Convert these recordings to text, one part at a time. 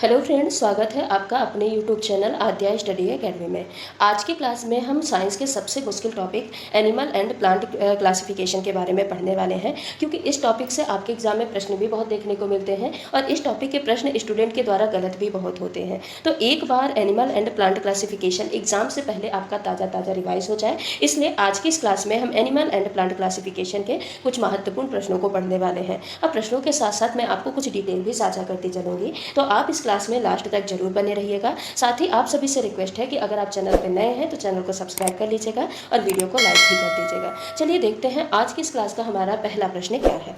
Hello friends, स्वागत है आपका अपने यूट्यूब चैनल आद्या स्टडी एकेडमी में। आज की क्लास में हम साइंस के सबसे मुश्किल topic animal and plant classification के बारे में पढ़ने वाले हैं, क्योंकि इस टॉपिक से आपके एग्जाम में प्रश्न भी बहुत देखने को मिलते हैं और इस टॉपिक के प्रश्न स्टूडेंट के द्वारा गलत भी बहुत होते हैं। तो एक बार animal and plant classification exam से पहले आपका ताज़ा रिवाइज हो जाए, इसलिए आज की इस क्लास में हम एनिमल एंड प्लांट क्लासिफिकेशन के कुछ महत्वपूर्ण प्रश्नों को पढ़ने वाले हैं। अब प्रश्नों के साथ साथ मैं आपको कुछ डिटेल भी साझा करती चलूँगी, तो आप इस क्लास में लास्ट तक जरूर बने रहिएगा। साथ ही आप सभी से रिक्वेस्ट है कि अगर आप चैनल पर नए हैं तो चैनल को सब्सक्राइब कर लीजिएगा और वीडियो को लाइक भी कर दीजिएगा। चलिए देखते हैं आज की इस क्लास का हमारा पहला प्रश्न क्या है।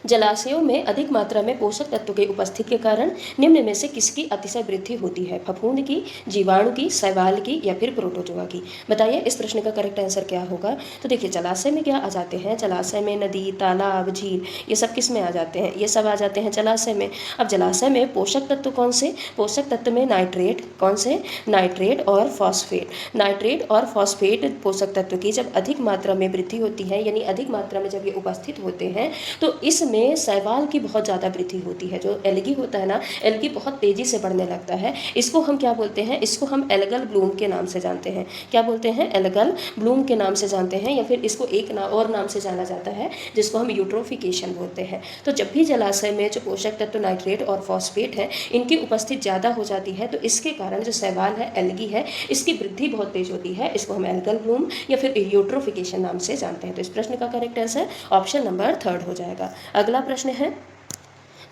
जलाशयों में अधिक मात्रा में पोषक तत्व के उपस्थिति के कारण निम्न में से किसकी अतिशय वृद्धि होती है? फफूंद की, जीवाणु की, शैवाल की या फिर प्रोटोजोआ की? बताइए इस प्रश्न का करेक्ट आंसर क्या होगा। तो देखिए, जलाशय में क्या आ जाते हैं? जलाशय में नदी, तालाब, झील, ये सब किस में आ जाते हैं? ये सब आ जाते हैं जलाशय में। अब जलाशय में पोषक तत्व कौन से? पोषक तत्व में नाइट्रेट, कौन से? नाइट्रेट और फॉस्फेट। नाइट्रेट और फॉस्फेट पोषक तत्व की जब अधिक मात्रा में वृद्धि होती है, यानी अधिक मात्रा में जब ये उपस्थित होते हैं, तो इसमें शैवाल की बहुत ज़्यादा वृद्धि होती है। जो एल्गी होता है ना, एल्गी बहुत तेज़ी से बढ़ने लगता है। इसको हम क्या बोलते हैं? इसको हम एल्गल ब्लूम के नाम से जानते हैं। क्या बोलते हैं? एल्गल ब्लूम के नाम से जानते हैं, या फिर इसको एक और नाम से जाना जाता है जिसको हम यूट्रोफिकेशन बोलते हैं। तो जब भी जलाशय में जो पोषक तत्व नाइट्रेट और फॉस्फेट है, इनकी उपस्थिति ज़्यादा हो जाती है, तो इसके कारण जो शैवाल है, एल्गी है, इसकी वृद्धि बहुत तेज होती है। इसको हम एल्गल ब्लूम या फिर यूट्रोफिकेशन नाम से जानते हैं। तो इस प्रश्न का करेक्ट आंसर ऑप्शन नंबर 3 हो जाएगा। अगला प्रश्न है,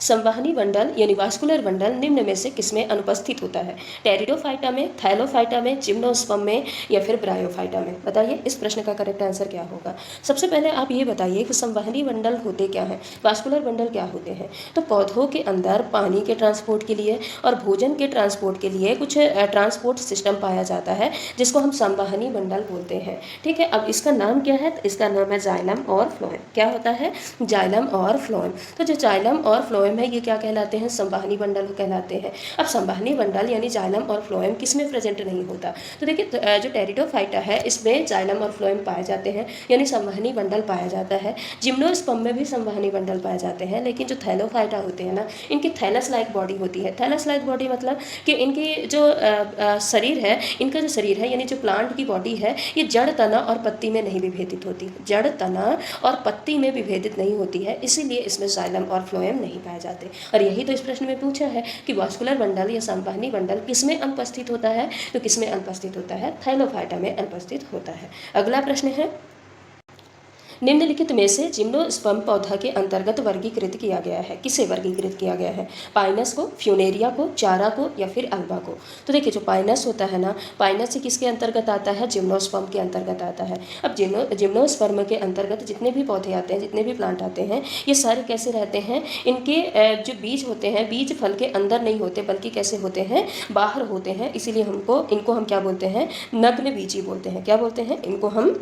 संवहनी मंडल यानी वास्कुलर मंडल निम्न में से किसमें अनुपस्थित होता है? टेरिडोफाइटा में, थैलोफाइटा में, जिम्नोस्पर्म में या फिर ब्रायोफाइटा में? बताइए इस प्रश्न का करेक्ट आंसर क्या होगा। सबसे पहले आप ये बताइए कि संवहनी मंडल होते क्या हैं, वास्कुलर मंडल क्या होते हैं। तो पौधों के अंदर पानी के ट्रांसपोर्ट के लिए और भोजन के ट्रांसपोर्ट के लिए कुछ ट्रांसपोर्ट सिस्टम पाया जाता है, जिसको हम संवहनी मंडल बोलते हैं। ठीक है, अब इसका नाम क्या है? तो इसका नाम है जाइलम और फ्लोएम। क्या होता है? जाइलम और फ्लोएम। तो जो जाइलम और फ्लोएम है, ये क्या कहलाते हैं? संवहनी मंडल कहलाते हैं। अब संवहनी मंडल यानी जाइलम और फ्लोएम किसमें प्रेजेंट नहीं होता? तो देखिए, जो टेरिडोफाइटा है, इसमें जाइलम और फ्लोएम पाए जाते हैं, यानी संवहनी मंडल पाया जाता है। जिम्नोस्पर्म में भी संवहनी मंडल पाए जाते हैं, लेकिन जो थैलोफाइटा होते हैं ना, इनकी थैलस लाइक बॉडी होती है। थैलस लाइक बॉडी मतलब कि इनकी जो शरीर है, इनका जो शरीर है यानी जो प्लांट की बॉडी है, ये जड़, तना और पत्ती में नहीं विभेदित होती। जड़, तना और पत्ती में विभेदित नहीं होती है, इसीलिए इसमें जाइलम और फ्लोएम नहीं पाए जाते। और यही तो इस प्रश्न में पूछा है कि वास्कुलर मंडल या संवहनी मंडल किसमें अनुपस्थित होता है? तो किसमें अनुपस्थित होता है? थैलोफाइटा में अनुपस्थित होता है। अगला प्रश्न है, निम्नलिखित में से जिम्नोस्पर्म पौधा के अंतर्गत वर्गीकृत किया गया है? किसे वर्गीकृत किया गया है? पाइनस को, फ्यूनेरिया को, चारा को या फिर अल्बा को? तो देखिए, जो पाइनस होता है ना, पाइनस से किसके अंतर्गत आता है? जिम्नोस्पर्म के अंतर्गत आता है। अब जिम्नोस्पर्म के अंतर्गत जितने भी पौधे आते हैं, जितने भी प्लांट आते हैं, ये सारे कैसे रहते हैं? इनके जो बीज होते हैं, बीज फल के अंदर नहीं होते, बल्कि कैसे होते हैं? बाहर होते हैं। इसीलिए इनको हम क्या बोलते हैं? नग्न बीजी बोलते हैं। क्या बोलते हैं? इनको हम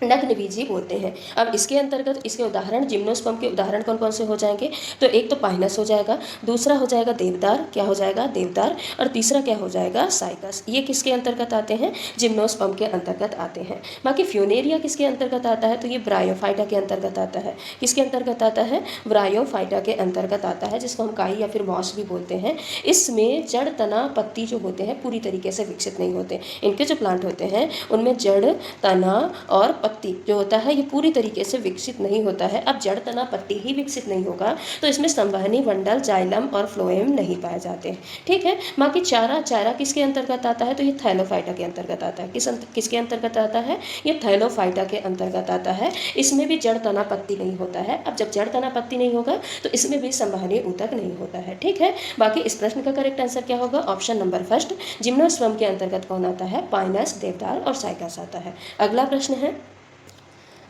नग्न बीजी बोलते हैं। अब इसके अंतर्गत इसके उदाहरण, जिम्नोस्पर्म के उदाहरण कौन कौन से हो जाएंगे? तो एक तो पाइनस हो जाएगा, दूसरा हो जाएगा देवदार। क्या हो जाएगा? देवदार। और तीसरा क्या हो जाएगा? साइकस। ये किसके अंतर्गत आते हैं? जिम्नोस्पर्म के अंतर्गत आते हैं। बाकी फ्यूनेरिया किसके अंतर्गत आता है? तो ये ब्रायोफाइटा के अंतर्गत आता है। किसके अंतर्गत आता है? ब्रायोफाइटा के अंतर्गत आता है, जिसको हम काई या फिर मॉस भी बोलते हैं। इसमें जड़, तना, पत्ती जो होते हैं पूरी तरीके से विकसित नहीं होते। इनके जो प्लांट होते हैं उनमें जड़, तना और पत्ती जो होता है, ये पूरी तरीके से विकसित नहीं होता है। अब जड़, तना, पत्ती ही विकसित नहीं होगा तो इसमें संवहनी मंडल, जाइलम और फ्लोएम नहीं पाए जाते हैं। ठीक है, बाकी चारा किसके अंतर्गत आता है? तो ये थैलोफाइटा के अंतर्गत आता है। किसके अंतर्गत आता है? ये थैलोफाइटा के अंतर्गत आता है। इसमें भी जड़, तना, पत्ती नहीं होता है। अब जब जड़, तना, पत्ती नहीं होगा तो इसमें भी संवहनी ऊतक नहीं होता है। ठीक है, बाकी इस प्रश्न का करेक्ट आंसर क्या होगा? ऑप्शन नंबर फर्स्ट, जिम्नोस्पर्म के अंतर्गत कौन आता है? पाइनस, देवदार और साइकस आता है। अगला प्रश्न है,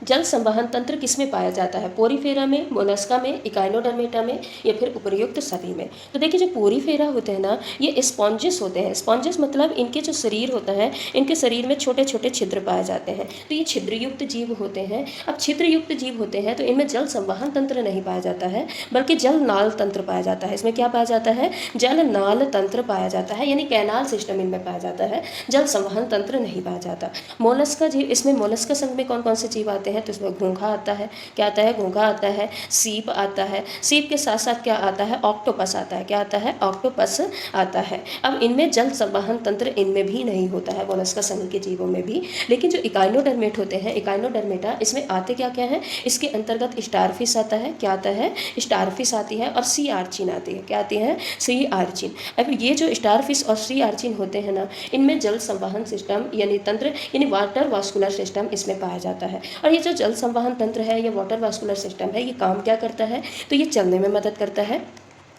जल संवहन तंत्र किसमें पाया जाता है? पोरीफेरा में, मोलस्का में, इकाइनोडर्मेटा में या फिर उपर्युक्त सभी में? तो देखिए, जो पोरीफेरा होते हैं ना, ये स्पॉन्जेस होते हैं। स्पॉन्जेस मतलब इनके जो शरीर होता है, इनके शरीर में छोटे छोटे छिद्र पाए जाते हैं, तो ये छिद्रयुक्त जीव होते हैं। अब छिद्रयुक्त जीव होते हैं तो इनमें जल संवहन तंत्र नहीं पाया जाता है, बल्कि जल नाल तंत्र पाया जाता है। इसमें क्या पाया जाता है? जल नाल तंत्र पाया जाता है, यानी कैनाल सिस्टम इनमें पाया जाता है, जल संवहन तंत्र नहीं पाया जाता। मोलस्का जीव, इसमें मोलस्का संघ में कौन कौन से जीव आते आते हैं तो इसमें घोंघा आता है। क्या आता है? घोंघा आता है। सीप आता है। सीप के साथ साथ क्या आता है? ऑक्टोपस आता है। क्या आता है? ऑक्टोपस आता है। अब इनमें जल संवहन तंत्र इनमें भी नहीं होता है, मोलस्का समूह के जीवों में भी। लेकिन जो इकाइनोडर्मेट होते हैं, इकाइनोडर्मेटा, इसमें आते क्या क्या है? इसके अंतर्गत स्टारफिश आता है। क्या आता है? स्टारफिश आती है और सी आर्चिन आती है। क्या आती है? सी आर्चिन। अब ये जो स्टारफिश और सी आर्चिन होते हैं ना, इनमें जल संवहन सिस्टम यानी तंत्र यानी वाटर वास्कुलर सिस्टम इसमें पाया जाता है। और ये जो जल संवहन तंत्र है या वाटर वास्कुलर सिस्टम है, ये काम क्या करता है? तो ये चलने में मदद करता है।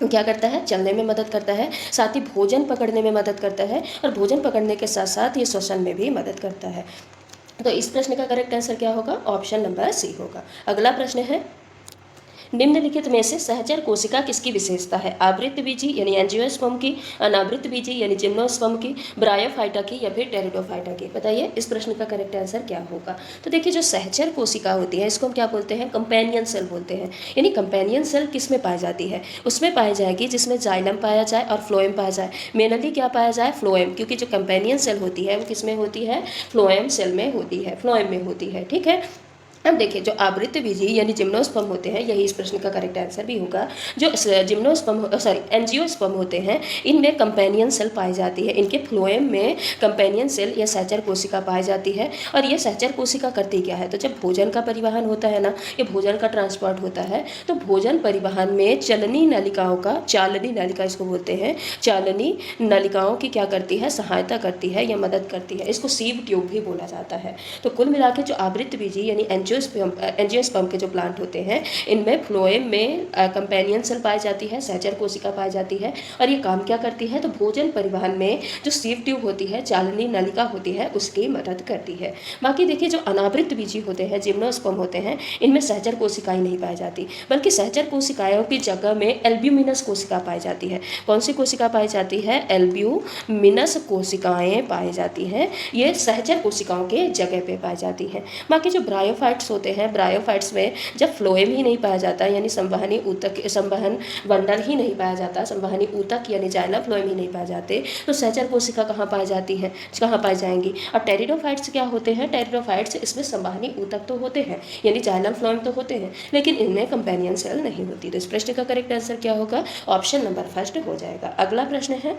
क्या करता है? चलने में मदद करता है, साथ ही भोजन पकड़ने में मदद करता है, और भोजन पकड़ने के साथ साथ ये श्वसन में भी मदद करता है। तो इस प्रश्न का करेक्ट आंसर क्या होगा? ऑप्शन नंबर सी होगा। अगला प्रश्न है, निम्नलिखित में से सहचर कोशिका किसकी विशेषता है? आवृत्त बीजी यानी एंजियोस्पर्म की, अनावृत्त बीजी यानी जिम्नोस्पर्म की, ब्रायोफाइटा की या फिर टेरिडोफाइटा की? बताइए इस प्रश्न का करेक्ट आंसर क्या होगा? तो देखिए, जो सहचर कोशिका होती है इसको हम क्या बोलते हैं? कंपेनियन सेल बोलते हैं। यानी कंपेनियन सेल किस में पाई जाती है? उसमें पाई जाएगी जिसमें जाइलम पाया जाए और फ्लोएम पाया जाए। मेनली क्या पाया जाए? फ्लोएम, क्योंकि जो कंपेनियन सेल होती है वो किस में होती है? फ्लोएम सेल में होती है, फ्लोएम में होती है। ठीक है। अब देखिए, जो आवृत्त बीजी यानी जिम्नोस्पर्म होते हैं, यही इस प्रश्न का करेक्ट आंसर भी होगा। जो एंजियोस्पर्म होते हैं, इनमें कंपेनियन सेल पाई जाती है। इनके फ्लोएम में कंपेनियन सेल या सहचर कोशिका पाई जाती है। और ये सहचर कोशिका करती क्या है? तो जब भोजन का परिवहन होता है ना, ये भोजन का ट्रांसपोर्ट होता है, तो भोजन परिवहन में चलनी नलिकाओं का, चालनी नलिका इसको बोलते हैं, चालनी नलिकाओं की क्या करती है? सहायता करती है या मदद करती है। इसको सीव ट्यूब भी बोला जाता है। तो कुल मिला के जो आवृत्त बीजी यानी एंजियोस्पर्म के जो प्लांट होते हैं, इनमें फ्लोएम में कंपेनियन सेल पाई जाती है, सहचर कोशिका पाई जाती है। और ये काम क्या करती है? तो भोजन परिवहन में जो सीव ट्यूब होती है, चालनी नलिका होती है, उसकी मदद करती है। बाकी देखिए, जो अनावृत्त बीजी होते हैं, जिम्नोस्पर्म होते हैं, इनमें सहचर कोशिकाएं नहीं पाई जाती, बल्कि सहचर कोशिकाओं की जगह में एल्ब्यूमिनस कोशिका पाई जाती है। कौन सी कोशिका पाई जाती है? एल्ब्यूमिनस कोशिकाएं पाई जाती हैं। ये सहचर कोशिकाओं के जगह पे पाई जाती हैं। बाकी जो ब्रायोफाइट्स होते हैं, ब्रायोफाइट्स में जब फ्लोएम ही नहीं पाया जाता, यानी संवहनी ऊतक, संवहन बंडल ही नहीं पाया जाता, संवहनी ऊतक यानी जाइलम फ्लोएम ही नहीं पाए जाते, तो सहचर कोशिका कहाँ पाई जाती हैं? कहाँ पाई जाएंगी? और टेरिडोफाइट्स क्या होते हैं? टेरिडोफाइट्स, इसमें संवहनी ऊतक तो होते हैं, यानी जाइलम फ्लोएम तो होते हैं, लेकिन इनमें कंपेनियन सेल नहीं होती। तो इस प्रश्न का करेक्ट आंसर क्या होगा? ऑप्शन नंबर फर्स्ट हो जाएगा। अगला प्रश्न है,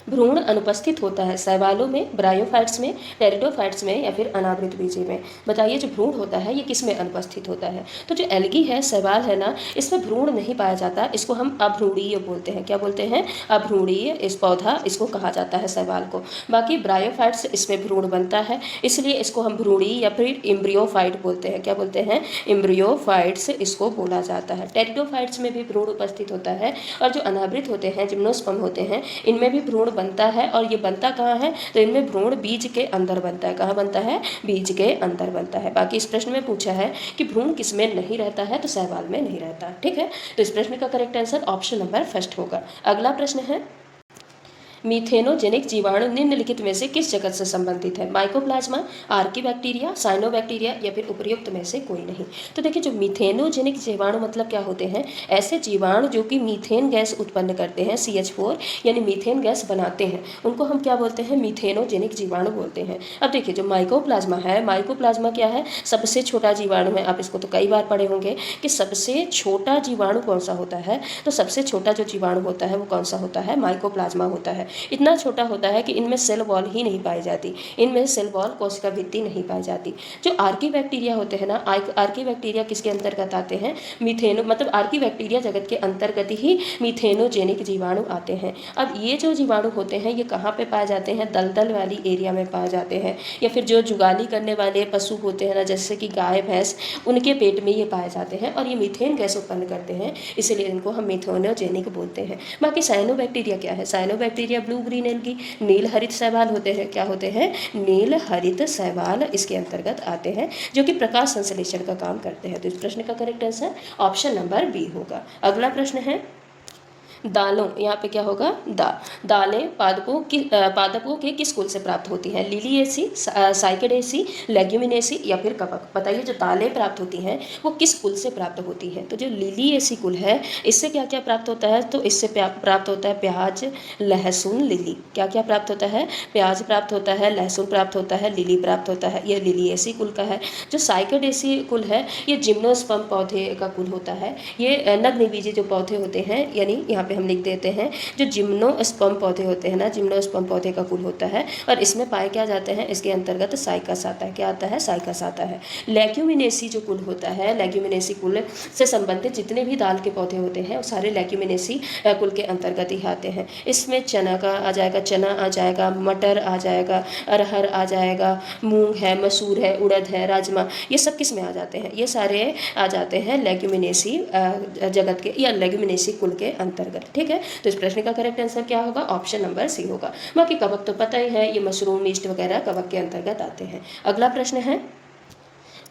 भ्रूण अनुपस्थित होता है शैवालों में, ब्रायोफाइट्स में, टेरिडोफाइट्स में या फिर अनावृत बीजी में? बताइए, जो भ्रूण होता है ये किस में अनुपस्थित होता है? तो जो एल्गी है, शैवाल है ना, इसमें भ्रूण नहीं पाया जाता, इसको हम अभ्रूणीय बोलते हैं। क्या बोलते हैं? अभ्रूणीय इस पौधा इसको कहा जाता है, शैवाल को। बाकी ब्रायोफाइट्स, इसमें भ्रूण बनता है, इसलिए इसको हम भ्रूणी या फिर इम्ब्रियोफाइट बोलते हैं। क्या बोलते हैं? इम्ब्रियोफाइट्स इसको बोला जाता है। टेरिडोफाइट्स में भी भ्रूण उपस्थित होता है। और जो अनावृत होते हैं, जिम्नोस्पर्म होते हैं, इनमें भी भ्रूण बनता है। और ये बनता कहाँ है? तो इनमें भ्रूण बीज के अंदर बनता है। कहाँ बनता है? बीज के अंदर बनता है। बाकी इस प्रश्न में पूछा है कि भ्रूण किसमें नहीं रहता है, तो शैवाल में नहीं रहता। ठीक है, तो इस प्रश्न का correct answer option number first होगा। अगला प्रश्न है, मीथेनोजेनिक जीवाणु निम्नलिखित में से किस जगत से संबंधित है? माइकोप्लाज्मा, आर्कीबैक्टीरिया, साइनोबैक्टीरिया या फिर उपयुक्त में से कोई नहीं? तो देखिए, जो मीथेनोजेनिक जीवाणु मतलब क्या होते हैं? ऐसे जीवाणु जो कि मीथेन गैस उत्पन्न करते हैं, CH4 यानी मीथेन गैस बनाते हैं, उनको हम क्या बोलते हैं? मीथेनोजेनिक जीवाणु बोलते हैं। अब देखिए, जो माइकोप्लाज्मा है, माइकोप्लाज्मा क्या है? सबसे छोटा जीवाणु है। आप इसको तो कई बार पढ़े होंगे कि सबसे छोटा जीवाणु कौन सा होता है? तो सबसे छोटा जो जीवाणु होता है वो कौन सा होता है? माइकोप्लाज्मा होता है। इतना छोटा होता है कि इनमें सेल वॉल ही नहीं पाई जाती, इनमें सेल वॉल, कोशिका भित्ति नहीं पाई जाती। जो आर्कीबैक्टीरिया होते हैं ना, आर्कीबैक्टीरिया किसके अंतर्गत आते हैं? मीथेनो, मतलब आर्कीबैक्टीरिया जगत के अंतर्गत ही मीथेनोजेनिक जीवाणु आते हैं। अब ये जो जीवाणु होते हैं ये कहाँ पे पाए जाते हैं? दलदल वाली एरिया में पाए जाते हैं, या फिर जो जुगाली करने वाले पशु होते हैं ना, जैसे कि गाय भैंस, उनके पेट में ये पाए जाते हैं और ये मीथेन गैस उत्पन्न करते हैं, इसलिए इनको हम मीथेनोजेनिक बोलते हैं। बाकी साइनोबैक्टीरिया क्या है? साइनोबैक्टीरिया ब्लू ग्रीन एल्गी, नील हरित शैवाल होते हैं। क्या होते हैं? नील हरित शैवाल इसके अंतर्गत आते हैं, जो कि प्रकाश संश्लेषण का काम करते हैं। तो इस प्रश्न का correct answer option number B होगा। अगला प्रश्न है, दालों, यहाँ पे क्या होगा दालें पादपों के किस कुल से प्राप्त होती हैं? लिलिएसी, साइकेडेसी, लेग्यूमिनेसी या फिर कवक। बताइए जो दालें प्राप्त होती हैं वो किस कुल से प्राप्त होती है? तो जो लिलिएसी कुल है इससे क्या क्या प्राप्त होता है? तो इससे प्राप्त होता है प्याज, लहसुन, लिली। क्या क्या प्राप्त होता है? प्याज प्राप्त होता है, लहसुन प्राप्त होता है, लिली प्राप्त होता है। ये लिलिएसी कुल का है। जो साइकेडेसी कुल है ये जिम्नोस्पर्म पौधे का कुल होता है। ये नग्नबीजी जो पौधे होते हैं, यानी यहाँ पे हम लिख देते हैं जो जिम्नोस्पर्म पौधे होते हैं ना, जिम्नोस्पर्म पौधे का कुल होता है और इसमें पाए क्या जाते हैं? इसके अंतर्गत साइकस आता है। क्या आता है? साइकस आता है। लेग्यूमिनेसी जो कुल होता है, लेग्यूमिनेसी कुल से संबंधित जितने भी दाल के पौधे होते हैं वो सारे लेग्यूमिनेसी कुल के अंतर्गत ही आते हैं। इसमें चना का आ जाएगा, चना आ जाएगा, मटर आ जाएगा, अरहर आ जाएगा, मूंग है, मसूर है, उड़द है, राजमा, ये सब किस में आ जाते हैं? ये सारे आ जाते हैं लेग्यूमिनेसी जगत के या लेग्यूमिनेसी कुल के अंतर्गत। ठीक है, तो इस प्रश्न का करेक्ट आंसर क्या होगा? ऑप्शन नंबर सी होगा। बाकी कवक तो पता ही है, ये मशरूम, ईस्ट वगैरह कवक के अंतर्गत आते हैं। अगला प्रश्न है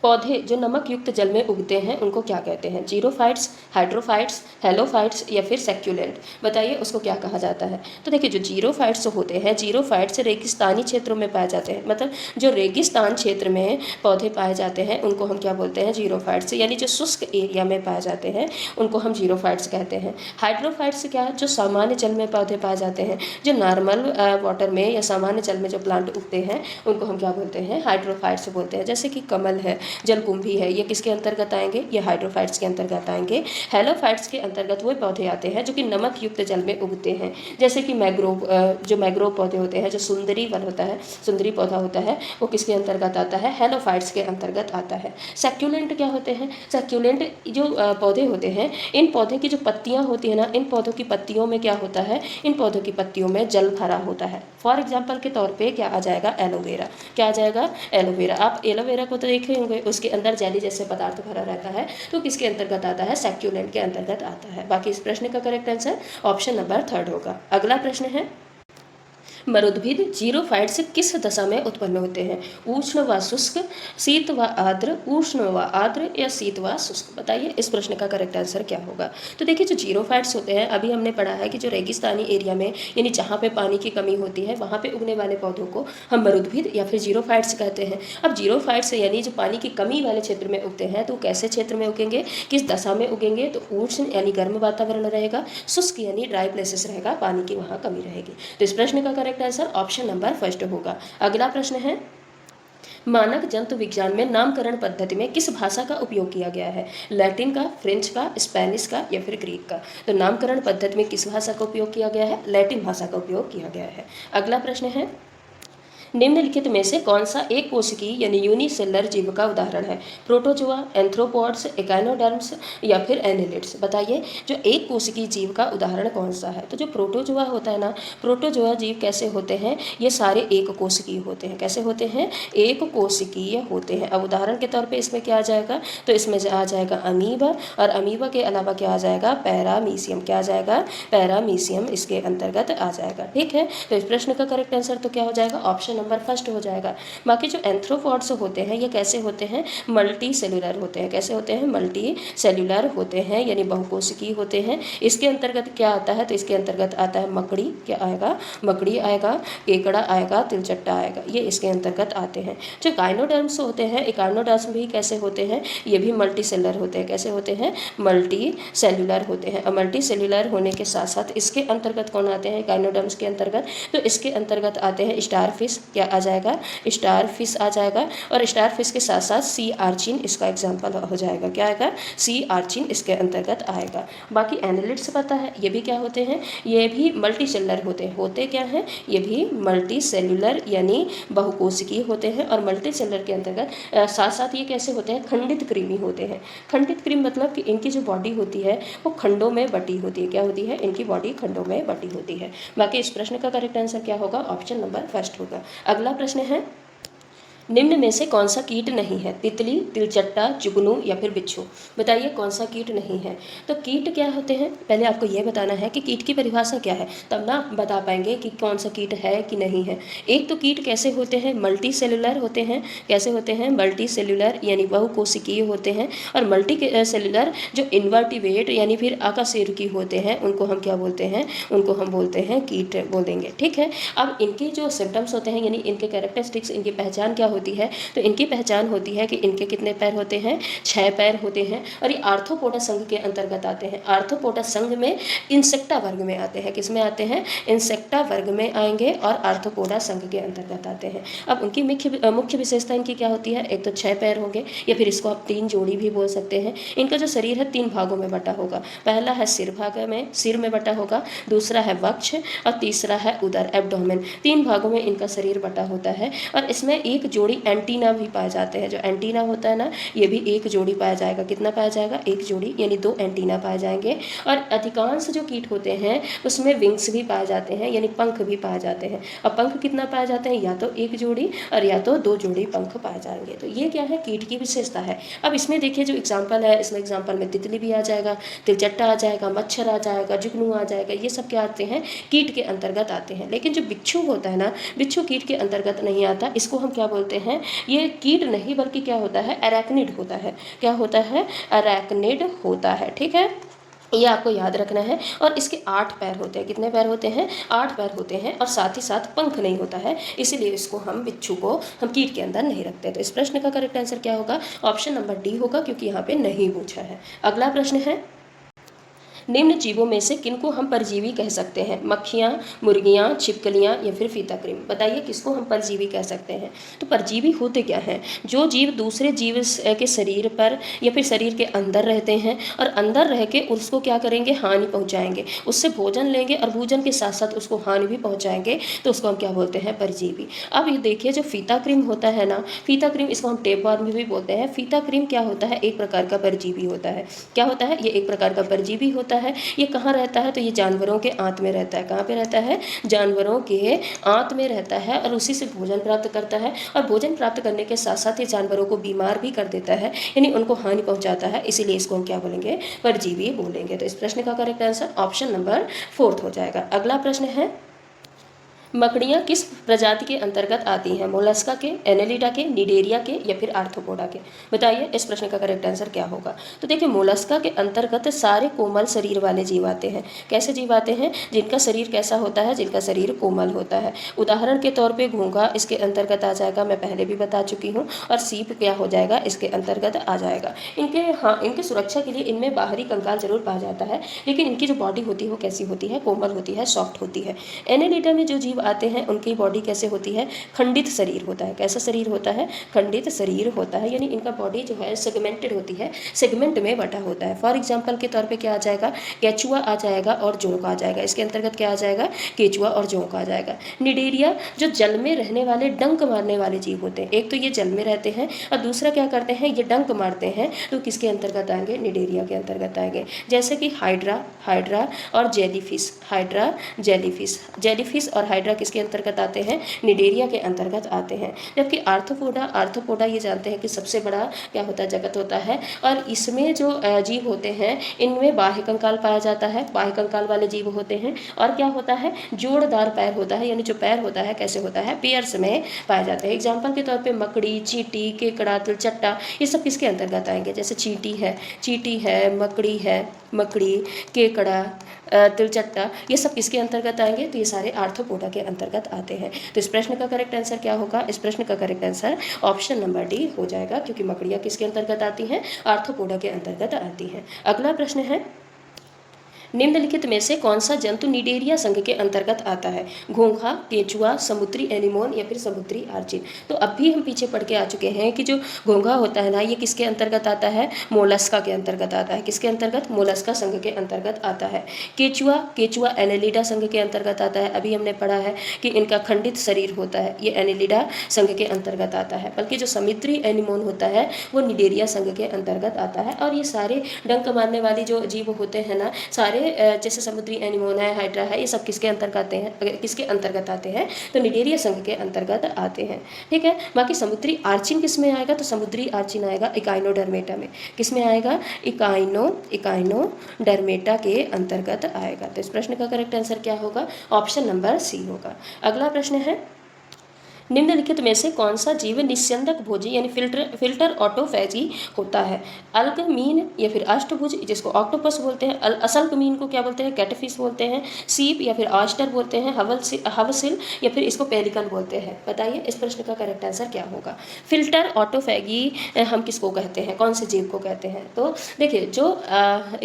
पौधे जो नमक युक्त जल में उगते हैं उनको क्या कहते हैं? जीरोफाइट्स, हाइड्रोफाइट्स, हेलोफाइट्स या फिर सेक्यूलेंट। बताइए उसको क्या कहा जाता है? तो देखिए जो जीरोफाइट्स होते हैं, जीरोफाइट्स रेगिस्तानी क्षेत्रों में पाए जाते हैं। मतलब जो रेगिस्तान क्षेत्र में पौधे पाए जाते हैं उनको हम क्या बोलते हैं? जीरोफाइट्स। यानी जो शुष्क एरिया में पाए जाते हैं उनको हम जीरोफाइट्स कहते हैं। हाइड्रोफाइट्स क्या? जो सामान्य जल में पौधे पाए जाते हैं, जो नॉर्मल वाटर में या सामान्य जल में जो प्लांट उगते हैं उनको हम क्या बोलते हैं? हाइड्रोफाइट्स बोलते हैं। जैसे कि कमल है, जलकुंभी है, ये किसके अंतर्गत आएंगे? ये हाइड्रोफाइट्स के अंतर्गत आएंगे। हेलोफाइट्स के अंतर्गत वो पौधे आते हैं जो कि नमक युक्त जल में उगते हैं। जैसे कि मैग्रोव, जो मैग्रोव पौधे होते हैं, जो सुंदरी वन होता है, सुंदरी पौधा होता है, वो किसके अंतर्गत आता है? हेलोफाइट्स के अंतर्गत आता है। सेक्यूलेंट क्या होते हैं? सेक्यूलेंट जो पौधे होते हैं, इन पौधे की जो पत्तियां होती है ना, इन पौधों की पत्तियों में क्या होता है? इन पौधों की पत्तियों में जल भरा होता है। फॉर एग्जाम्पल के तौर पर क्या आ जाएगा? एलोवेरा। क्या आ जाएगा? एलोवेरा। आप एलोवेरा को तो देखे होंगे, उसके अंदर जेली जैसे पदार्थ भरा रहता है, तो किसके अंतर्गत आता है? सेक्यूलेंट के अंतर्गत आता है। बाकी इस प्रश्न का करेक्ट आंसर ऑप्शन नंबर 3 होगा। अगला प्रश्न है मरुद्भिद जीरोफाइट से किस दशा में उत्पन्न होते हैं? उष्ण व शुष्क, शीत व आर्द्र, उष्ण व आर्द्र या शीत व शुष्क। बताइए इस प्रश्न का करेक्ट आंसर क्या होगा? तो देखिए जो जीरोफाइट्स होते हैं, अभी हमने पढ़ा है कि जो रेगिस्तानी एरिया में यानी जहाँ पे पानी की कमी होती है वहाँ पे उगने वाले पौधों को हम मरुद्भिद या फिर जीरोफाइट्स कहते हैं। अब जीरोफाइट्स यानी जो पानी की कमी वाले क्षेत्र में उगते हैं, तो कैसे क्षेत्र में उगेंगे, किस दशा में उगेंगे? तो उष्ण यानी गर्म वातावरण रहेगा, शुष्क यानी ड्राई प्लेसेस रहेगा, पानी की वहाँ कमी रहेगी। तो इस प्रश्न का correct answer option number first होगा। अगला प्रश्न है मानक जंतु विज्ञान में नामकरण पद्धति में किस भाषा का उपयोग किया गया है? लैटिन का, फ्रेंच का, स्पेनिश का या फिर ग्रीक का। तो नामकरण पद्धति में किस भाषा का उपयोग किया गया है? लैटिन भाषा का उपयोग किया गया है। अगला प्रश्न है निम्नलिखित में से कौन सा एक कोशिकीय यानी यूनिसेलर जीव का उदाहरण है? प्रोटोजोआ, एंथ्रोपॉड्स, एकाइनोडर्म्स या फिर एनिलिड्स। बताइए जो एक कोशिकीय जीव का उदाहरण कौन सा है? तो जो प्रोटोजोआ होता है ना, प्रोटोजोआ जीव कैसे होते हैं? ये सारे एक कोशिकीय होते हैं। कैसे होते हैं? एक कोशिकीय होते हैं। अब उदाहरण के तौर पर इसमें क्या आ जाएगा? तो इसमें आ जाएगा अमीबा, और अमीबा के अलावा क्या आ जाएगा? पैरामीशियम। क्या आ जाएगा? पैरामीशियम इसके अंतर्गत आ जाएगा। ठीक है, तो इस प्रश्न का करेक्ट आंसर तो क्या हो जाएगा? ऑप्शन नंबर फर्स्ट हो जाएगा। बाकी जो एंथ्रोपॉड्स होते हैं ये कैसे होते हैं? मल्टी सेल्यूलर होते हैं। कैसे होते हैं? मल्टी सेल्यूलर होते हैं, यानी बहुकोशिकीय होते हैं। इसके अंतर्गत क्या आता है? तो इसके अंतर्गत आता है मकड़ी। क्या आएगा? मकड़ी आएगा, केकड़ा आएगा, तिलचट्टा आएगा, ये इसके अंतर्गत आते हैं। जो गाइनोडर्म्स होते हैं, इकार्नोडर्म्स भी कैसे होते हैं? ये भी मल्टी सेल्यूलर होते हैं। कैसे होते हैं? मल्टी सेल्यूलर होते हैं। और मल्टी सेल्यूलर होने के साथ साथ इसके अंतर्गत कौन आते हैं? गाइनोडर्म्स के अंतर्गत तो इसके अंतर्गत आते हैं स्टारफिश। क्या आ जाएगा? स्टार फिश आ जाएगा, और स्टार फिश के साथ साथ सी आर्चिन इसका एग्जाम्पल हो जाएगा। क्या आएगा? सी आर्चिन इसके अंतर्गत आएगा। बाकी एनिलिड्स पता है, ये भी क्या होते हैं? ये भी मल्टी सेलुलर होते हैं। होते क्या हैं? ये भी मल्टी सेलुलर यानी बहुकोशिकीय होते हैं। और मल्टी सेलुलर के अंतर्गत साथ साथ ये कैसे होते हैं? खंडित कृमि होते हैं। खंडित कृमि मतलब कि इनकी जो बॉडी होती है वो खंडों में बटी होती है। क्या होती है? इनकी बॉडी खंडों में बटी होती है। बाकी इस प्रश्न का करेक्ट आंसर क्या होगा? ऑप्शन नंबर फर्स्ट होगा। अगला प्रश्न है निम्न में से कौन सा कीट नहीं है? तितली, तिलचट्टा, जुगनू या फिर बिच्छू? बताइए कौन सा कीट नहीं है? तो कीट क्या होते हैं, पहले आपको यह बताना है कि कीट की परिभाषा क्या है, तब ना आप बता पाएंगे कि कौन सा कीट है कि नहीं है। एक तो कीट कैसे होते हैं, मल्टी सेलुलर होते हैं। कैसे होते हैं? मल्टी सेलुलर यानी बहुकोशिकीय होते हैं। और मल्टी सेलुलर जो इन्वर्टिवेट यानी फिर आकाशेरुकी होते हैं, उनको हम क्या बोलते हैं? उनको हम बोलते हैं कीट बोल देंगे। ठीक है, अब इनके जो सिम्टम्स होते हैं यानी इनके कैरेक्टरिस्टिक्स, इनकी पहचान क्या होती है? तो इनकी पहचान होती है कि इनके कितने पैर होते हैं? 6 पैर होते हैं। और ये आर्थ्रोपोडा संघ के अंतर्गत आते हैं। आर्थ्रोपोडा संघ में इंसेक्टा वर्ग में आते हैं। किस में आते हैं? इंसेक्टा वर्ग में आएंगे और आर्थ्रोपोडा संघ के अंतर्गत आते हैं। अब उनकी मुख्य विशेषता इनकी क्या होती है? एक तो 6 पैर होंगे, या फिर इसको आप 3 जोड़ी भी बोल सकते हैं। इनका जो शरीर है 3 भागों में बटा होगा। पहला है सिर में बटा होगा, दूसरा है वक्ष और तीसरा है उदर एब्डोमेन। 3 भागों में इनका शरीर बटा होता है। और इसमें एक जोड़ी एंटीना भी पाए जाते हैं। जो एंटीना होता है ना, ये भी एक जोड़ी पाया जाएगा। कितना पाया जाएगा? एक जोड़ी, यानी 2 एंटीना पाए जाएंगे। और अधिकांश जो कीट होते हैं उसमें विंग्स भी पाए जाते हैं, यानी पंख भी पाए जाते हैं। अब पंख कितना पाए जाते हैं? या तो एक जोड़ी और या तो 2 जोड़ी पंख पाए जाएंगे। तो ये क्या है? कीट की विशेषता है। अब इसमें देखिए जो एग्जाम्पल है, इसमें एग्जाम्पल में तितली भी आ जाएगा, तिलचट्टा आ जाएगा, मच्छर आ जाएगा, जुगनू आ जाएगा। ये सब क्या आते हैं? कीट के अंतर्गत आते हैं। लेकिन जो बिच्छू होता है ना, बिच्छू कीट के अंतर्गत नहीं आता। इसको हम क्या बोलते हैं? ये कीट नहीं बल्कि क्या होता है? अरैक्निड होता है। क्या होता है? अरैक्निड होता है। ठीक है, ये आपको याद रखना है। और इसके 8 पैर होते हैं। कितने पैर होते हैं? 8 पैर होते हैं। और साथ ही साथ पंख नहीं होता है, इसीलिए इसको हम बिच्छू को हम कीट के अंदर नहीं रखते। तो इस प्रश्न का करेक्ट आंसर क्या होगा? ऑप्शन नंबर डी होगा, क्योंकि यहाँ पे नहीं पूछा है। अगला प्रश्न है, निम्न जीवों में से किनको हम परजीवी कह सकते हैं? मक्खियाँ, मुर्गियाँ, छिपकलियाँ या फिर फीताक्रीम? बताइए किसको हम परजीवी कह सकते हैं? तो परजीवी होते क्या हैं? जो जीव दूसरे जीव के शरीर पर या फिर शरीर के अंदर रहते हैं और अंदर रह के उसको क्या करेंगे? हानि पहुँचाएंगे। उससे भोजन लेंगे और भोजन के साथ साथ उसको हानि भी पहुँचाएंगे, तो उसको हम क्या बोलते हैं? परजीवी। अब ये देखिए जो फीताक्रीम होता है ना, फीताक्रीम, इसको हम टेपवर्म भी बोलते हैं। फीताक्रीम क्या होता है? एक प्रकार का परजीवी होता है। क्या होता है? ये एक प्रकार का परजीवी होता है। ये कहाँ रहता है? तो ये जानवरों के आंत में रहता है। कहाँ पे रहता है? जानवरों के आंत में रहता है और उसी से भोजन प्राप्त करता है। और भोजन प्राप्त करने के साथ साथ ये जानवरों को बीमार भी कर देता है, यानी उनको हानि पहुंचाता है। इसीलिए इसको हम क्या बोलेंगे? परजीवी बोलेंगे। तो इस प्रश्न का करेक्ट आंसर ऑप्शन नंबर 4 हो जाएगा। अगला प्रश्न है, मकड़ियाँ किस प्रजाति के अंतर्गत आती हैं? मोलस्का के, एनेलिडा के, निडेरिया के या फिर आर्थ्रोपोडा के? बताइए इस प्रश्न का करेक्ट आंसर क्या होगा? तो देखिए मोलस्का के अंतर्गत सारे कोमल शरीर वाले जीव आते हैं। कैसे जीव आते हैं? जिनका शरीर कैसा होता है? जिनका शरीर कोमल होता है। उदाहरण के तौर पर घोंघा इसके अंतर्गत आ जाएगा, मैं पहले भी बता चुकी हूँ। और सीप क्या हो जाएगा? इसके अंतर्गत आ जाएगा। इनके सुरक्षा के लिए इनमें बाहरी कंकाल जरूर पाया जाता है, लेकिन इनकी जो बॉडी होती है वो कैसी होती है? कोमल होती है, सॉफ्ट होती है। एनेलिडा में जो जीव आते हैं उनकी बॉडी कैसे होती है? खंडित शरीर होता है। कैसा शरीर होता है? खंडित शरीर होता है, यानी इनका बॉडी जो है सेगमेंटेड होती है, सेगमेंट में बटा होता है। फॉर एग्जांपल के तौर पे क्या आ जाएगा? केचुआ आ जाएगा और जोंक आ जाएगा। इसके अंतर्गत क्या आ जाएगा? केचुआ और जोंक आ जाएगा। निडेरिया जो जल में रहने वाले डंक मारने वाले जीव होते हैं। एक तो ये जल में रहते हैं और दूसरा क्या करते हैं? ये डंक मारते हैं। तो किसके अंतर्गत आएंगे? निडेरिया के अंतर्गत आएंगे। जैसे कि हाइड्रा और जेलीफिश। हाइड्रा, जेलीफिश और हाइड्रा किसके अंतर्गत आते हैं? निडेरिया के अंतर्गत आते हैं। जबकि आर्थ्रोपोडा ये जानते हैं कि सबसे बड़ा क्या होता है? जगत होता है। और इसमें जो जीव होते हैं इनमें बाह्य कंकाल पाया जाता है, बाह्य कंकाल वाले जीव होते हैं। और क्या होता है? जोड़दार पैर होता है, यानी जो पैर होता है कैसे होता है? पेयर्स में पाए जाते हैं। एग्जाम्पल के तौर पे मकड़ी, चींटी, केकड़ा, तिलचट्टा, ये सब किसके अंतर्गत आएंगे? जैसे चींटी है, मकड़ी, केकड़ा, तिलचट्टा, ये सब किसके अंतर्गत आएंगे? तो ये सारे आर्थ्रोपोडा के अंतर्गत आते हैं। तो इस प्रश्न का करेक्ट आंसर क्या होगा? इस प्रश्न का correct answer option number D हो जाएगा, क्योंकि मकड़ियाँ किसके अंतर्गत आती हैं? आर्थ्रोपोडा के अंतर्गत आती हैं। अगला प्रश्न है, निम्नलिखित में से कौन सा जंतु निडेरिया संघ के अंतर्गत आता है? घोंघा, केंचुआ, समुद्री एनीमोन या फिर समुद्री आर्चिन? तो अब भी हम पीछे पढ़ के आ चुके हैं कि जो घोंघा होता है ना, ये किसके अंतर्गत आता है? मोलस्का के अंतर्गत आता है। किसके अंतर्गत? मोलस्का संघ के अंतर्गत आता है। केंचुआ एनेलिडा संघ के अंतर्गत आता है। अभी हमने पढ़ा है कि इनका खंडित शरीर होता है, ये एनेलिडा संघ के अंतर्गत आता है। बल्कि जो समुद्री एनीमोन होता है वो निडेरिया संघ के अंतर्गत आता है। और ये सारे डंक मारने वाली जो जीव होते हैं ना, सारे जैसे समुद्री एनीमोन है, हाइड्रा है, ये सब किसके अंतर्गत आते हैं तो निडेरिया संघ के अंतर्गत आते हैं। ठीक है, बाकी समुद्री आर्चिन किस में आएगा तो समुद्री आर्चिन आएगा इकाइनोडर्मेटा में। किस में आएगा? इकाइनोडर्मेटा के अंतर्गत आएगा। तो इस प्रश्न का करेक्ट आंसर क्या होगा? ऑप्शन नंबर सी होगा। अगला प्रश्न है, निम्नलिखित में से कौन सा जीव निस्यंदक भोजी यानी फिल्टर ऑटोफैजी होता है? अल्ग मीन या फिर अष्टभुज जिसको ऑक्टोपस बोलते हैं, असल्क मीन को क्या बोलते हैं? कैटफिश बोलते हैं, सीप या फिर ऑयस्टर बोलते हैं, हवसिल या फिर इसको पेलिकन बोलते हैं। बताइए इस प्रश्न का करेक्ट आंसर क्या होगा? फिल्टर ऑटोफैगी हम किसको कहते हैं, कौन से जीव को कहते हैं? तो देखिए जो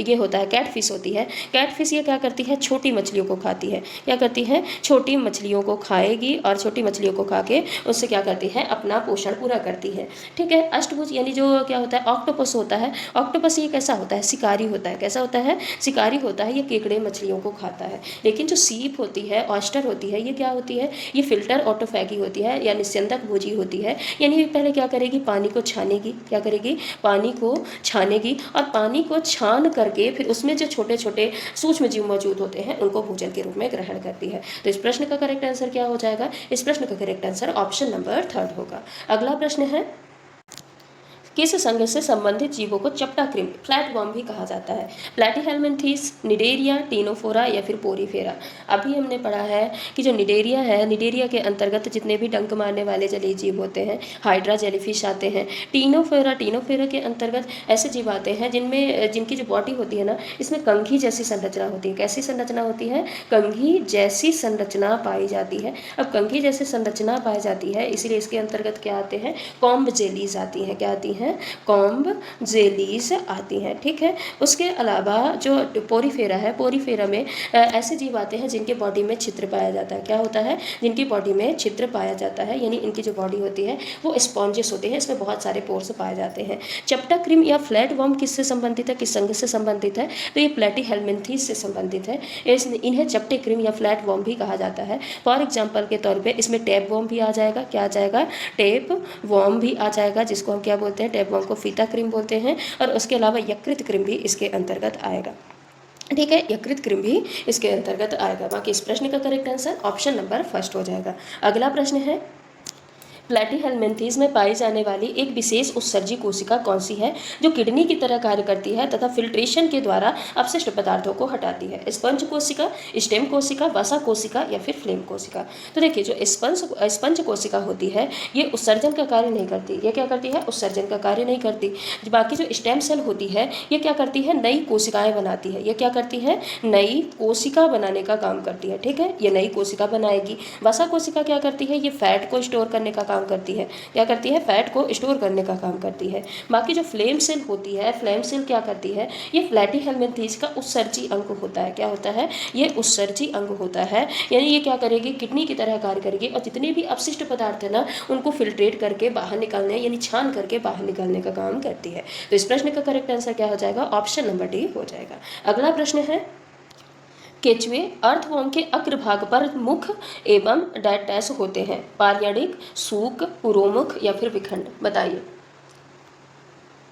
ये होता है कैटफिश होती है, कैटफिश ये क्या करती है? छोटी मछलियों को खाती है। क्या करती है? छोटी मछलियों को खाएगी और छोटी मछलियों को खा के उससे क्या करती है? अपना पोषण पूरा करती है। ठीक है, अष्टभुज यानी जो क्या होता है? ऑक्टोपस होता है। ऑक्टोपस ये कैसा होता है? शिकारी होता है। कैसा होता है? शिकारी होता है। ये केकड़े मछलियों को खाता है। लेकिन जो सीप होती है, ऑयस्टर होती है, ये क्या होती है? ये फिल्टर ऑटोफैगी होती है या निस्यंदक भोजी होती है। यानी पहले क्या करेगी? पानी को छानेगी। क्या करेगी? पानी को छानेगी और पानी को छान करके फिर उसमें जो छोटे छोटे सूक्ष्म जीव मौजूद होते हैं उनको भोजन के रूप में ग्रहण करती है। तो इस प्रश्न का करेक्ट आंसर क्या हो जाएगा? इस प्रश्न का करेक्ट आंसर ऑप्शन नंबर 3 होगा। अगला प्रश्न है, किस संघ से संबंधित जीवों को चप्टाक्रिम फ्लैटवर्म भी कहा जाता है? प्लैटीहेल्मिन्थीस, निडेरिया, टीनोफोरा या फिर पोरीफेरा। अभी हमने पढ़ा है कि जो निडेरिया है, निडेरिया के अंतर्गत जितने भी डंक मारने वाले जलीय जीव होते हैं, हाइड्रा जेलीफिश आते हैं। टीनोफोरा के अंतर्गत ऐसे जीव आते हैं जिनकी जो बॉडी होती है ना, इसमें कंघी जैसी संरचना होती है। कैसी संरचना होती है? कंघी जैसी संरचना पाई जाती है। अब कंघी जैसी संरचना पाई जाती है, इसीलिए इसके अंतर्गत क्या आते हैं? कॉम्ब जेलीज आती हैं। क्या आती हैं? कॉम्ब जेलीज आती हैं। ठीक है, उसके अलावा जो पोरीफेरा है, पोरीफेरा में ऐसे जीव आते हैं जिनके बॉडी में छिद्र पाया जाता है। क्या होता है? जिनकी बॉडी में छिद्र पाया जाता है, यानी इनकी जो बॉडी होती है वो स्पॉन्जेस होते हैं, इसमें बहुत सारे पोर्स पाए जाते हैं। चप्टाक्रिम या फ्लैटवर्म किससे संबंधित है, किस संघ से संबंधित है? तो ये प्लैटीहेल्मिन्थीस से संबंधित है। इन्हें चप्टाक्रिम या फ्लैटवर्म भी कहा जाता है। फॉर एग्जाम्पल के तौर पर इसमें टैपवर्म भी आ जाएगा। क्या आ जाएगा? टैपवर्म भी आ जाएगा, जिसको हम क्या बोलते हैं? टैपवर्म को फीता क्रिम बोलते हैं। और उसके अलावा यकृत क्रिम भी इसके अंतर्गत आएगा। ठीक है, यकृत क्रिम भी इसके अंतर्गत आएगा। बाकी इस प्रश्न का करेक्ट आंसर ऑप्शन नंबर 1 हो जाएगा। अगला प्रश्न है, प्लैटीहेल्मिन्थीस में पाई जाने वाली एक विशेष उत्सर्जी कोशिका कौन सी है जो किडनी की तरह कार्य करती है तथा फिल्ट्रेशन के द्वारा अपशिष्ट पदार्थों को हटाती है? स्पंज कोशिका, स्टेम कोशिका, वसा कोशिका या फिर फ्लेम कोशिका। तो देखिए जो स्पंज कोशिका होती है ये उत्सर्जन का कार्य नहीं करती। ये क्या करती है? उत्सर्जन का कार्य नहीं करती। बाकी जो स्टेम सेल होती है ये क्या करती है? नई कोशिकाएं बनाती है। ये क्या करती है? नई कोशिका बनाने का काम करती है। ठीक है, ये नई कोशिका बनाएगी। वसा कोशिका क्या करती है? ये फैट को स्टोर करने का काम करती है। क्या करती है? फैट को स्टोर करने का काम करती है। बाकी जो फ्लेम सेल होती है, फ्लेम सेल क्या करती है? ये प्लैटीहेल्मिन्थीस का उत्सर्जी अंग होता है। क्या होता है? ये उत्सर्जी अंग होता है। यानी ये क्या करेगी? किडनी की तरह कार्य करेगी और जितने भी अपशिष्ट पदार्थ है ना उनको फिल्ट्रेट करके बाहर निकालने यानी छान करके बाहर निकालने का काम करती है। तो इस प्रश्न का करेक्ट आंसर क्या हो जाएगा? ऑप्शन नंबर डी हो जाएगा। अगला प्रश्न है, केचुए अर्थवर्म के अग्रभाग पर मुख एवं डैश होते हैं? पार्याडिक, सूक, पुरोमुख या फिर विखंड।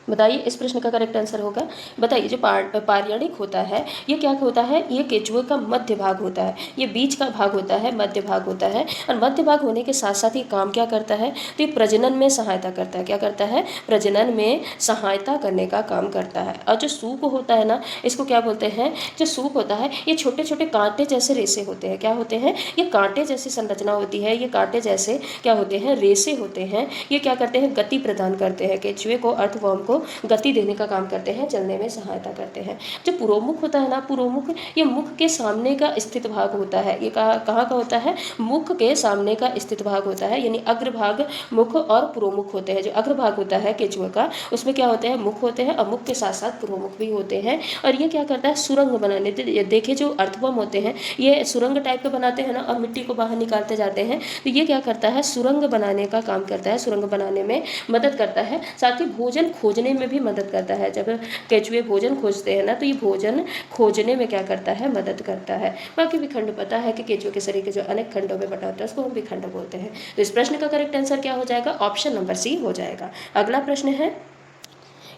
बताइए इस प्रश्न का करेक्ट आंसर होगा। बताइए जो पार्याडिक होता है ये क्या होता है? ये केचुए का मध्य भाग होता है। ये बीच का भाग होता है, मध्य भाग होता है। और मध्य भाग होने के साथ साथ ये काम क्या करता है? तो ये प्रजनन में सहायता करता है। क्या करता है? प्रजनन में सहायता करने का काम करता है। और जो सूक होता है ना, इसको क्या बोलते हैं? जो सूक होता है ये छोटे छोटे कांटे जैसे रेसे होते हैं। क्या होते हैं? ये कांटे जैसी संरचना होती है। ये कांटे जैसे क्या होते हैं? रेसे होते हैं। ये क्या करते हैं? गति प्रदान करते हैं। केचुए को, अर्थवर्म को गति देने का काम करते हैं, चलने में सहायता करते हैं। जो पुरोमुख होता है ना, पुरोमुख ये मुख के सामने का स्थित भाग होता है। ये कहाँ का होता है? मुख के सामने का स्थित भाग होता है। यानी अग्रभाग मुख और पुरोमुख होते हैं। जो अग्रभाग होता है केचुए का उसमें क्या होते हैं? मुख होते हैं और मुख के साथ साथ पुरोमुख भी होते हैं। और ये क्या करता है? सुरंग बनाने। देखिए जो अर्थवर्म होते हैं ये सुरंग टाइप के बनाते हैं ना और मिट्टी को बाहर निकालते जाते हैं। तो ये क्या करता है? सुरंग बनाने का काम करता है, सुरंग बनाने में मदद करता है। साथ ही भोजन खोजने में भी मदद करता है। जब केचुए भोजन खोजते हैं ना तो ये भोजन खोजने में क्या करता है? मदद करता है। बाकी विखंड पता है कि केचुए के शरीर के जो अनेक खंडों में बटा होता है उसको हम विखंड बोलते हैं। तो इस प्रश्न का करेक्ट आंसर क्या हो जाएगा? ऑप्शन नंबर सी हो जाएगा। अगला प्रश्न है,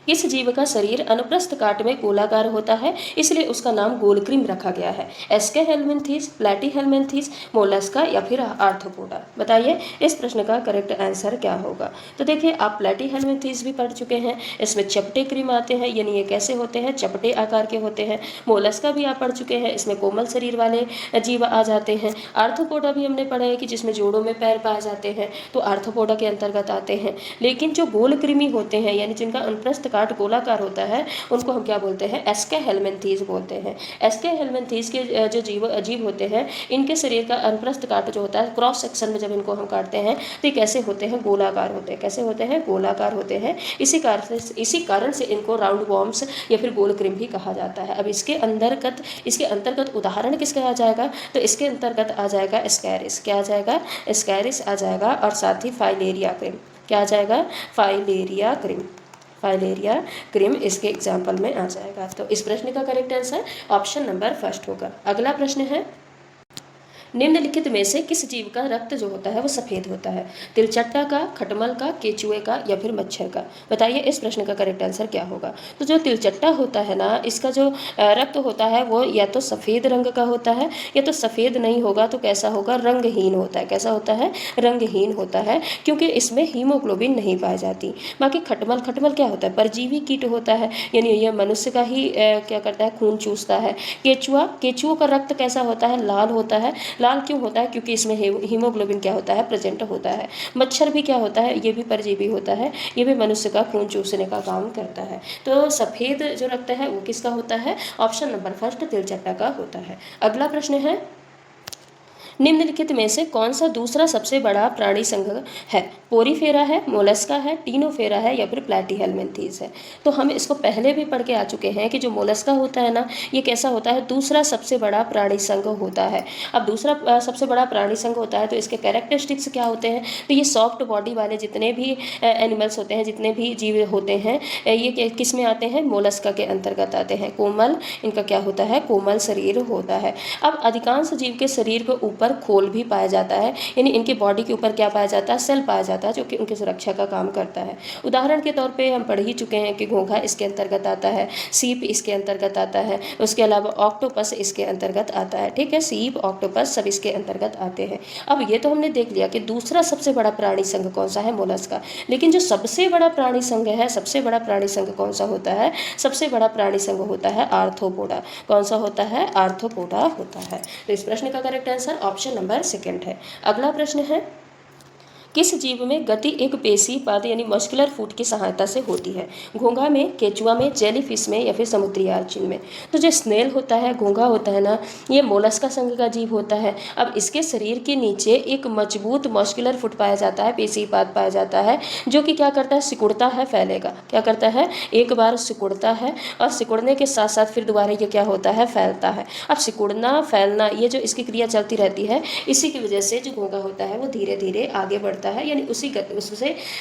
किस जीव का शरीर अनुप्रस्थ काट में गोलाकार होता है, इसलिए उसका नाम गोलकृम रखा गया है? एस्के हेलमिंथीज, प्लैटीहेलमिंथीज, मोलस्का या फिर आर्थ्रोपोडा? बताइए इस प्रश्न का करेक्ट आंसर क्या होगा। तो देखिए आप प्लैटीहेलमिंथीज भी पढ़ चुके हैं, इसमें चपटे क्रिम आते हैं, यानी ये कैसे होते हैं, चपटे आकार के होते हैं। मोलस्का भी आप पढ़ चुके हैं, इसमें कोमल शरीर वाले जीव आ जाते हैं। आर्थ्रोपोडा भी हमने पढ़ा है कि जिसमें जोड़ों में पैर पाए जाते हैं, तो आर्थ्रोपोडा के अंतर्गत आते हैं। लेकिन जो गोल कृमि होते हैं, यानी जिनका अनुप्रस्थ काट गोलाकार होता है, उनको हम क्या बोलते हैं? एस्के हेलमिंथीज बोलते हैं। एस्के हेलमिंथीज के जो जीव होते हैं, इनके शरीर का अनुप्रस्थ काट जो होता है, क्रॉस सेक्शन में जब इनको हम काटते हैं तो ये कैसे होते हैं? गोलाकार होते हैं। कैसे होते हैं? गोलाकार होते हैं। इसी कारण से इनको राउंड वॉर्म्स या फिर गोल कृमि भी कहा जाता है। अब इसके अंतर्गत उदाहरण किसका आ जाएगा? तो इसके अंतर्गत आ जाएगा स्कैरिस। क्या आ जाएगा? स्कैरिस आ जाएगा, और साथ ही फाइलेरिया क्रिम। क्या आ जाएगा? Filaria cream. फाइलेरिया क्रिम इसके एग्जाम्पल में आ जाएगा। तो इस प्रश्न का correct answer option number first होगा। अगला प्रश्न है, निम्नलिखित में से किस जीव का रक्त जो होता है वो सफ़ेद होता है? तिलचट्टा का, खटमल का, केचुए का या फिर मच्छर का? बताइए इस प्रश्न का करेक्ट आंसर क्या होगा। तो जो तिलचट्टा होता है ना, इसका जो रक्त होता है वो या तो सफ़ेद रंग का होता है, या तो सफ़ेद नहीं होगा तो कैसा होगा? रंगहीन होता है। कैसा होता है? रंगहीन होता है, क्योंकि इसमें हीमोग्लोबिन नहीं पाई जाती। बाकी खटमल क्या होता है? परजीवी कीट होता है, यानी यह मनुष्य का ही क्या करता है? खून चूसता है। केचुओं का रक्त कैसा होता है? लाल होता है। लाल क्यों होता है? क्योंकि इसमें हीमोग्लोबिन क्या होता है? प्रेजेंट होता है। मच्छर भी क्या होता है? ये भी परजीवी होता है, ये भी मनुष्य का खून चूसने का काम करता है। तो सफ़ेद जो रक्त है वो किसका होता है? ऑप्शन नंबर फर्स्ट तिलचट्टा का होता है। अगला प्रश्न है, निम्नलिखित में से कौन सा दूसरा सबसे बड़ा प्राणी संघ है? पोरीफेरा है, मोलस्का है, टीनोफेरा है या फिर प्लैटीहेलमिंथीज है? तो हम इसको पहले भी पढ़ के आ चुके हैं कि जो मोलस्का होता है ना, ये कैसा होता है? दूसरा सबसे बड़ा प्राणी संघ होता है। अब दूसरा सबसे बड़ा प्राणी संघ होता है तो इसके कैरेक्टरिस्टिक्स क्या होते हैं? तो ये सॉफ्ट बॉडी वाले जितने भी एनिमल्स होते हैं, जितने भी जीव होते हैं, ये किस में आते हैं? मोलस्का के अंतर्गत आते हैं। कोमल, इनका क्या होता है? कोमल शरीर होता है। अब अधिकांश जीव के शरीर के ऊपर खोल भी पाया जाता है, यानी इनके बॉडी के ऊपर क्या पाया जाता है? सेल पाया जाता है, जो कि उनकी सुरक्षा का काम करता है। उदाहरण के तौर पे हम पढ़ ही चुके हैं कि घोंघा इसके अंतर्गत आता है, सीप इसके अंतर्गत आता है, उसके अलावा ऑक्टोपस इसके अंतर्गत आता है। ठीक है, सीप, ऑक्टोपस सब इसके अंतर्गत आते हैं। अब ये तो हमने देख लिया कि दूसरा सबसे बड़ा प्राणी संघ कौन सा है? मोलस्का। लेकिन जो सबसे बड़ा प्राणी संघ है, सबसे बड़ा प्राणी संघ कौन सा होता है? सबसे बड़ा प्राणी संघ होता है आर्थ्रोपोडा। कौन सा होता है? आर्थ्रोपोडा होता है। तो इस प्रश्न का correct answer option number second है। अगला प्रश्न है, किस जीव में गति एक पेशी पाद यानी मस्कुलर फूट की सहायता से होती है? घोंघा में, केचुआ में, जेलीफिश में या फिर समुद्री आर्चिन में? तो जो स्नेल होता है, घोंघा होता है ना, ये मोलस्का संघ का जीव होता है। अब इसके शरीर के नीचे एक मजबूत मस्कुलर फुट पाया जाता है, पेशी पाद पाया जाता है, जो कि क्या करता है? सिकुड़ता है, फैलेगा। क्या करता है? एक बार सिकुड़ता है, और सिकुड़ने के साथ साथ फिर दोबारा ये क्या होता है? फैलता है। अब सिकुड़ना, फैलना, ये जो इसकी क्रिया चलती रहती है, इसी की वजह से जो घोंघा होता है वो धीरे धीरे आगे बढ़ता है, यानी उससे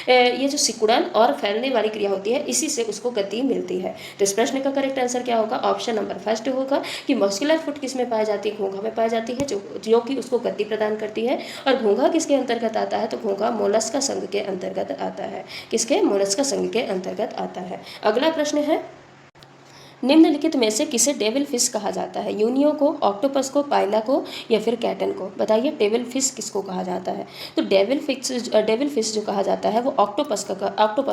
ये जो सिकुड़न और फैलने वाली क्रिया होती है, इसी से उसको गति मिलती है। तो इस प्रश्न का करेक्ट आंसर क्या होगा? ऑप्शन नंबर फर्स्ट होगा कि मस्कुलर फुट किस में पाई जाती है? घोंघा में पाई जाती है, जो कि उसको गति प्रदान करती है। और घोंघा किसके अंतर्गत आता है? तो घोंघा मोलस्का संघ के अंतर्गत आता है। किसके? मोलस्का संघ के अंतर्गत आता है। अगला प्रश्न है, निम्नलिखित में से किसे डेविल फिश कहा जाता है? यूनियो को, ऑक्टोपस को, पाइला को या फिर कैटन को? बताइए डेविल फिश किसको कहा जाता है? तो डेविल फिश जो कहा जाता है वो ऑक्टोपस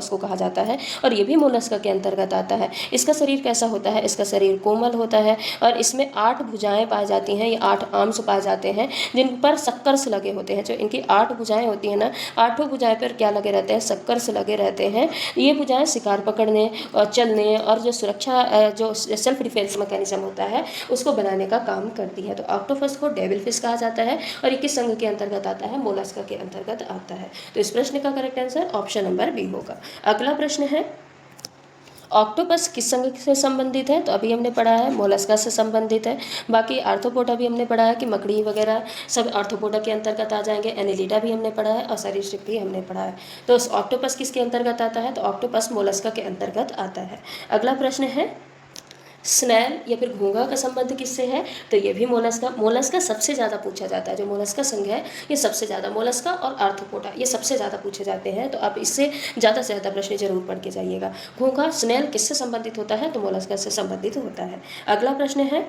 को कहा जाता है, और ये भी मोलस्का के अंतर्गत आता है। इसका शरीर कैसा होता है? इसका शरीर कोमल होता है, और इसमें 8 भुजाएं पाई जाती हैं, ये 8 आर्म्स पाए जाते हैं, जिन पर सक्कर्स लगे होते हैं। जो इनकी 8 भुजाएं होती हैं ना, 8 भुजाएं पर क्या लगे रहते हैं? सक्कर्स लगे रहते हैं। ये भुजाएं शिकार पकड़ने और चलने और जो सुरक्षा, जो सेल्फ डिफेंस मैकेनिज्म होता है, उसको बनाने का काम करती है। तो ऑक्टोपस को डेविल फिश कहा जाता है, और ये किस संघ के अंतर्गत आता है? मोलस्का के अंतर्गत आता है। तो इस प्रश्न का correct answer option number B होगा। अगला प्रश्न है, ऑक्टोपस किस संघ से संबंधित है? तो अभी हमने पढ़ा है मोलस्का से संबंधित है। बाकी आर्थ्रोपोडा भी हमने पढ़ा है कि मकड़ी वगैरह सब आर्थ्रोपोडा के अंतर्गत आ जाएंगे। एनिलिडा भी हमने पढ़ा है, और सरीसृप भी हमने पढ़ा है। तो ऑक्टोपस किसके अंतर्गत आता है? तो ऑक्टोपस मोलस्का के अंतर्गत आता है। अगला प्रश्न है, स्नेल या फिर घोंघा का संबंध किससे है? तो ये भी मोलस्का। मोलस्का सबसे ज़्यादा पूछा जाता है, जो मोलस्का संघ है ये सबसे ज़्यादा, मोलस्का और आर्थ्रोपोडा ये सबसे ज़्यादा पूछे जाते हैं, तो आप इससे ज़्यादा से ज़्यादा प्रश्न जरूर पढ़ के जाइएगा। घोंघा स्नेल किससे संबंधित होता है? तो मोलस्का से संबंधित होता है। अगला प्रश्न है,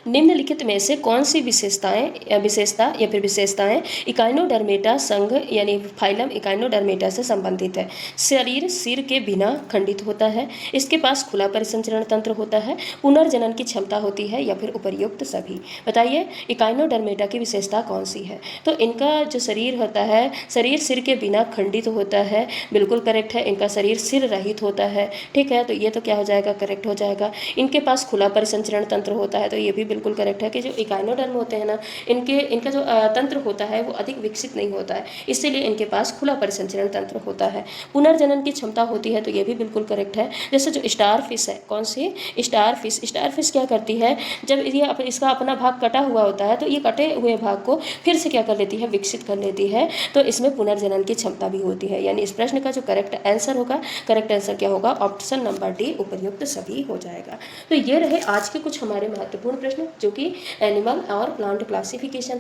निम्नलिखित में से कौन सी विशेषता या फिर विशेषताएं इकाइनोडर्मेटा संघ यानी फाइलम इकाइनोडर्मेटा से संबंधित है? शरीर सिर के बिना खंडित होता है, इसके पास खुला परिसंचरण तंत्र होता है, पुनर्जनन की क्षमता होती है, या फिर उपर्युक्त सभी। बताइए इकाइनोडर्मेटा की विशेषता कौन सी है? तो इनका जो शरीर होता है, शरीर सिर के बिना खंडित होता है, बिल्कुल करेक्ट है। इनका शरीर सिर रहित होता है, ठीक है, तो ये तो क्या हो जाएगा, करेक्ट हो जाएगा। इनके पास खुला परिसंचरण तंत्र होता है, तो ये भी बिल्कुल करेक्ट है कि जो इकाइनोडर्म होते हैं ना, इनका जो तंत्र होता है वो अधिक विकसित नहीं होता है, इसीलिए इनके पास खुला परिसंचरण तंत्र होता है। पुनर्जनन की क्षमता होती है, तो ये भी बिल्कुल करेक्ट है। जैसे जो स्टार फिश है, कौन सी? स्टार फिश क्या करती है, जब ये इसका अपना भाग कटा हुआ होता है तो ये कटे हुए भाग को फिर से क्या कर लेती है, विकसित कर लेती है, तो इसमें पुनर्जनन की क्षमता भी होती है। यानी इस प्रश्न का जो करेक्ट आंसर होगा, करेक्ट आंसर क्या होगा, ऑप्शन नंबर डी उपर्युक्त सभी हो जाएगा। तो ये रहे आज के कुछ हमारे महत्वपूर्ण प्रश्न जो कि एनिमल और प्लांट क्लासिफिकेशन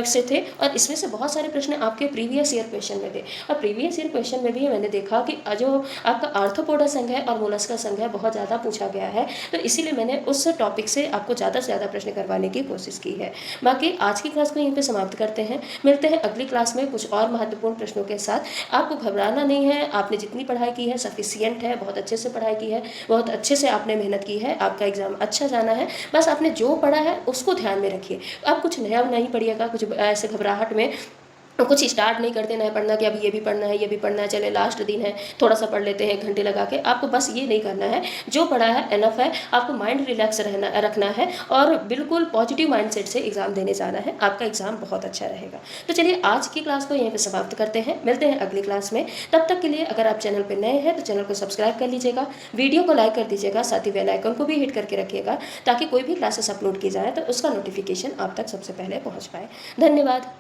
से थे, और इसमें से बहुत सारे प्रश्न आपके प्रीवियस ईयर क्वेश्चन में थे। और प्रीवियस ईयर क्वेश्चन में भी मैंने देखा कि जो आपका आर्थ्रोपोडा संघ है और मोलस्का संघ है बहुत ज़्यादा पूछा गया है, तो इसीलिए मैंने उस टॉपिक से आपको ज़्यादा से ज़्यादा प्रश्न करवाने की कोशिश की है। बाकी आज की क्लास को यहीं पर समाप्त करते हैं, मिलते हैं अगली क्लास में कुछ और महत्वपूर्ण प्रश्नों के साथ। आपको घबराना नहीं है, आपने जितनी पढ़ाई की है सफिशियंट है, बहुत अच्छे से पढ़ाई की है, बहुत अच्छे से आपने मेहनत की है, आपका एग्जाम अच्छा जाना है। बस आपने जो पढ़ा है उसको ध्यान में रखिए, आप कुछ नया नहीं पढ़िएगा, कुछ ऐसे घबराहट में कुछ स्टार्ट नहीं कर देना है पढ़ना कि अभी ये भी पढ़ना है, ये भी पढ़ना है, चले लास्ट दिन है थोड़ा सा पढ़ लेते हैं 1 घंटे लगा के। आपको बस ये नहीं करना है, जो पढ़ा है एनफ है, आपको माइंड रिलैक्स रखना है और बिल्कुल पॉजिटिव माइंडसेट से एग्जाम देने जाना है, आपका एग्जाम बहुत अच्छा रहेगा। तो चलिए आज की क्लास को यहीं पर समाप्त करते हैं, मिलते हैं अगली क्लास में। तब तक के लिए अगर आप चैनल पर नए हैं तो चैनल को सब्सक्राइब कर लीजिएगा, वीडियो को लाइक कर दीजिएगा, साथ ही बेल आइकन को भी हिट करके रखिएगा ताकि कोई भी क्लासेस अपलोड की जाए तो उसका नोटिफिकेशन आप तक सबसे पहले पहुँच पाए। धन्यवाद।